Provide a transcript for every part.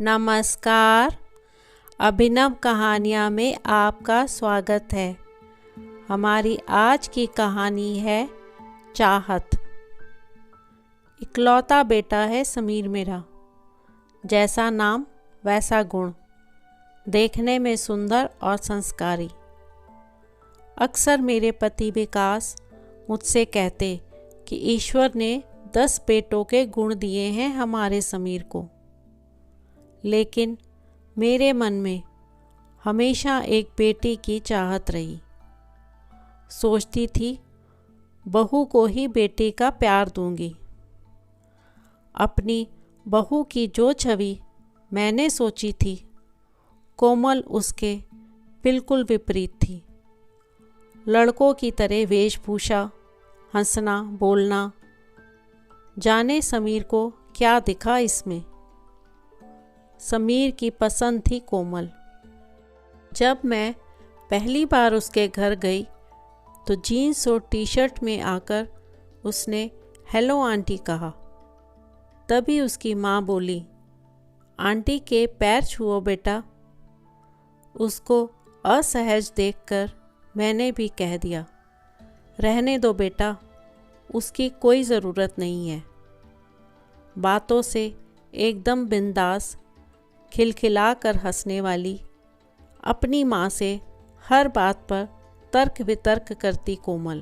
नमस्कार। अभिनव कहानियाँ में आपका स्वागत है। हमारी आज की कहानी है चाहत। इकलौता बेटा है समीर मेरा, जैसा नाम वैसा गुण, देखने में सुंदर और संस्कारी। अक्सर मेरे पति विकास मुझसे कहते कि ईश्वर ने 10 बेटों के गुण दिए हैं हमारे समीर को, लेकिन मेरे मन में हमेशा एक बेटी की चाहत रही। सोचती थी बहू को ही बेटी का प्यार दूंगी। अपनी बहू की जो छवि मैंने सोची थी, कोमल उसके बिल्कुल विपरीत थी। लड़कों की तरह वेशभूषा, हंसना बोलना, जाने समीर को क्या दिखा इसमें। समीर की पसंद थी कोमल। जब मैं पहली बार उसके घर गई तो जीन्स और टी शर्ट में आकर उसने हेलो आंटी कहा। तभी उसकी माँ बोली, आंटी के पैर छुओ बेटा। उसको असहज देखकर मैंने भी कह दिया, रहने दो बेटा, उसकी कोई ज़रूरत नहीं है। बातों से एकदम बिंदास, खिलखिला कर हंसने वाली, अपनी माँ से हर बात पर तर्क वितर्क करती कोमल।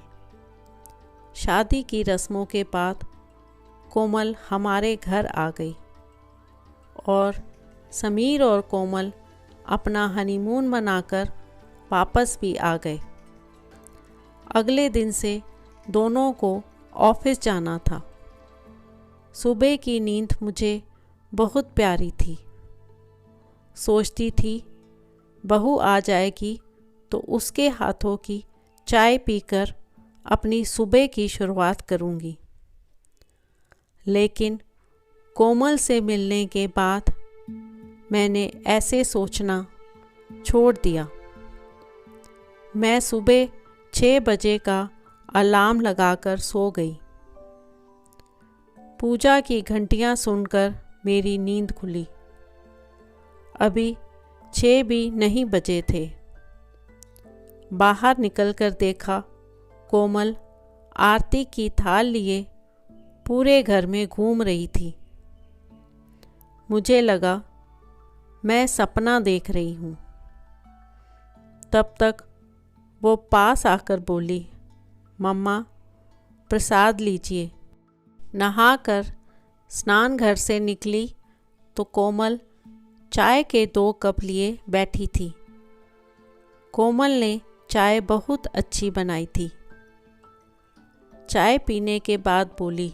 शादी की रस्मों के बाद कोमल हमारे घर आ गई और समीर और कोमल अपना हनीमून मनाकर वापस भी आ गए। अगले दिन से दोनों को ऑफिस जाना था। सुबह की नींद मुझे बहुत प्यारी थी। सोचती थी बहू आ जाएगी तो उसके हाथों की चाय पीकर अपनी सुबह की शुरुआत करूंगी। लेकिन कोमल से मिलने के बाद मैंने ऐसे सोचना छोड़ दिया। मैं सुबह 6 बजे का अलार्म लगाकर सो गई। पूजा की घंटियां सुनकर मेरी नींद खुली। अभी 6 भी नहीं बजे थे। बाहर निकलकर देखा, कोमल आरती की थाल लिए पूरे घर में घूम रही थी। मुझे लगा मैं सपना देख रही हूँ। तब तक वो पास आकर बोली, मम्मा प्रसाद लीजिए। नहाकर स्नान घर से निकली तो कोमल चाय के 2 कप लिए बैठी थी। कोमल ने चाय बहुत अच्छी बनाई थी। चाय पीने के बाद बोली,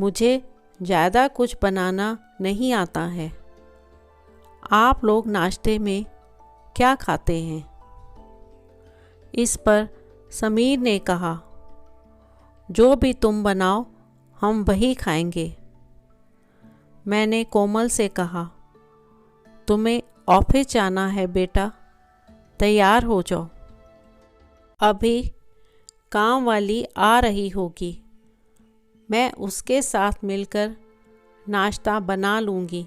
मुझे ज़्यादा कुछ बनाना नहीं आता है। आप लोग नाश्ते में क्या खाते हैं? इस पर समीर ने कहा, जो भी तुम बनाओ हम वही खाएंगे। मैंने कोमल से कहा, तुम्हें ऑफिस जाना है बेटा, तैयार हो जाओ। अभी काम वाली आ रही होगी, मैं उसके साथ मिलकर नाश्ता बना लूँगी।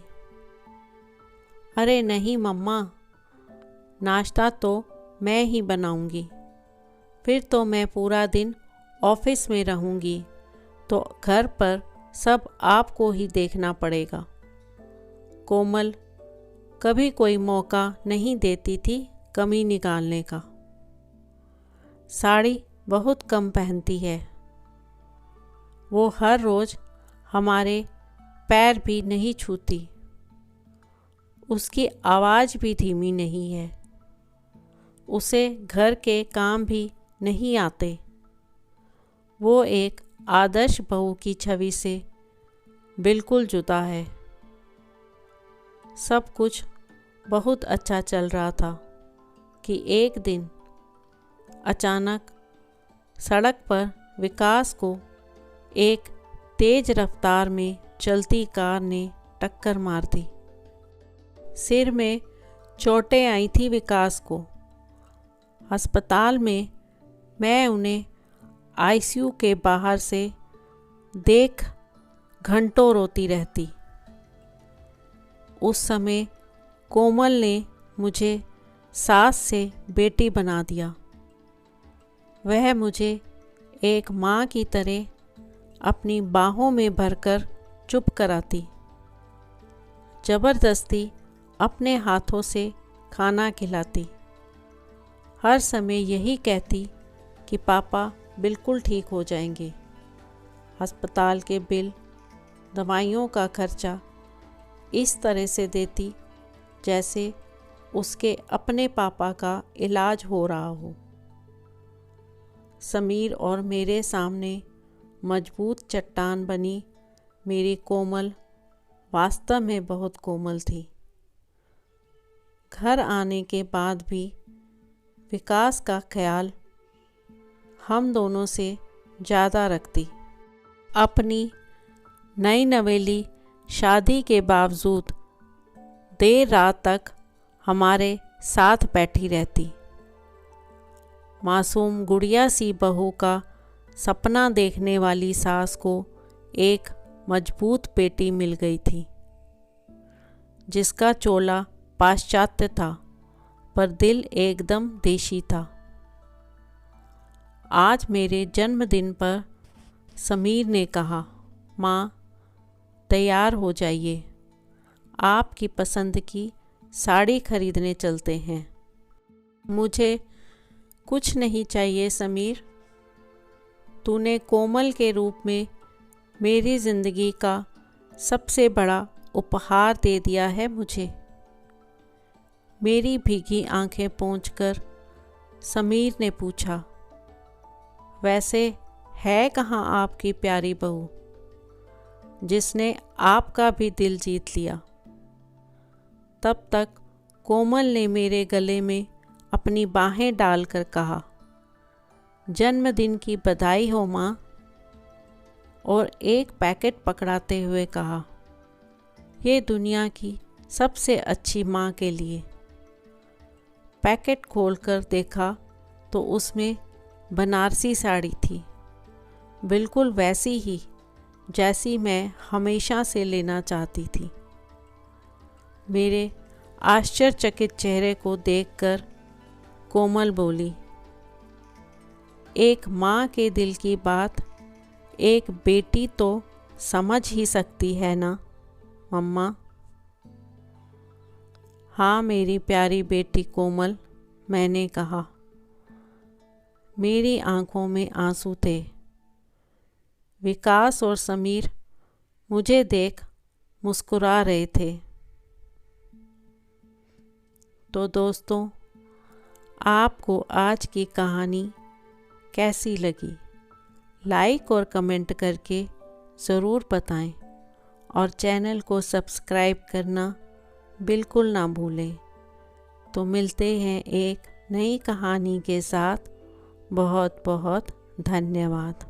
अरे नहीं मम्मा, नाश्ता तो मैं ही बनाऊँगी। फिर तो मैं पूरा दिन ऑफिस में रहूँगी तो घर पर सब आपको ही देखना पड़ेगा। कोमल कभी कोई मौका नहीं देती थी कमी निकालने का। साड़ी बहुत कम पहनती है। वो हर रोज़ हमारे पैर भी नहीं छूती। उसकी आवाज़ भी धीमी नहीं है। उसे घर के काम भी नहीं आते। वो एक आदर्श बहू की छवि से बिल्कुल जुदा है। सब कुछ बहुत अच्छा चल रहा था कि एक दिन अचानक सड़क पर विकास को एक तेज रफ्तार में चलती कार ने टक्कर मार दी। सिर में चोटें आई थी विकास को। अस्पताल में मैं उन्हें आईसीयू के बाहर से देख घंटों रोती रहती। उस समय कोमल ने मुझे सास से बेटी बना दिया। वह मुझे एक माँ की तरह अपनी बाहों में भरकर चुप कराती, ज़बरदस्ती अपने हाथों से खाना खिलाती, हर समय यही कहती कि पापा बिल्कुल ठीक हो जाएंगे। अस्पताल के बिल, दवाइयों का खर्चा इस तरह से देती जैसे उसके अपने पापा का इलाज हो रहा हो। समीर और मेरे सामने मजबूत चट्टान बनी मेरी कोमल वास्तव में बहुत कोमल थी। घर आने के बाद भी विकास का ख्याल हम दोनों से ज़्यादा रखती। अपनी नई नवेली शादी के बावजूद देर रात तक हमारे साथ बैठी रहती। मासूम गुड़िया सी बहू का सपना देखने वाली सास को एक मजबूत बेटी मिल गई थी, जिसका चोला पाश्चात्य था पर दिल एकदम देशी था। आज मेरे जन्मदिन पर समीर ने कहा, माँ तैयार हो जाइए, आपकी पसंद की साड़ी खरीदने चलते हैं। मुझे कुछ नहीं चाहिए समीर, तूने कोमल के रूप में मेरी ज़िंदगी का सबसे बड़ा उपहार दे दिया है मुझे। मेरी भीगी आंखें पोंछकर समीर ने पूछा, वैसे है कहाँ आपकी प्यारी बहू जिसने आपका भी दिल जीत लिया? तब तक कोमल ने मेरे गले में अपनी बाहें डालकर कहा, जन्मदिन की बधाई हो माँ, और एक पैकेट पकड़ाते हुए कहा, ये दुनिया की सबसे अच्छी माँ के लिए। पैकेट खोलकर देखा तो उसमें बनारसी साड़ी थी, बिल्कुल वैसी ही जैसी मैं हमेशा से लेना चाहती थी। मेरे आश्चर्यचकित चेहरे को देखकर कोमल बोली, एक माँ के दिल की बात एक बेटी तो समझ ही सकती है ना मम्मा? हाँ मेरी प्यारी बेटी कोमल, मैंने कहा। मेरी आंखों में आंसू थे। विकास और समीर मुझे देख मुस्कुरा रहे थे। तो दोस्तों, आपको आज की कहानी कैसी लगी? लाइक और कमेंट करके ज़रूर बताएं और चैनल को सब्सक्राइब करना बिल्कुल ना भूलें। तो मिलते हैं एक नई कहानी के साथ। बहुत बहुत धन्यवाद।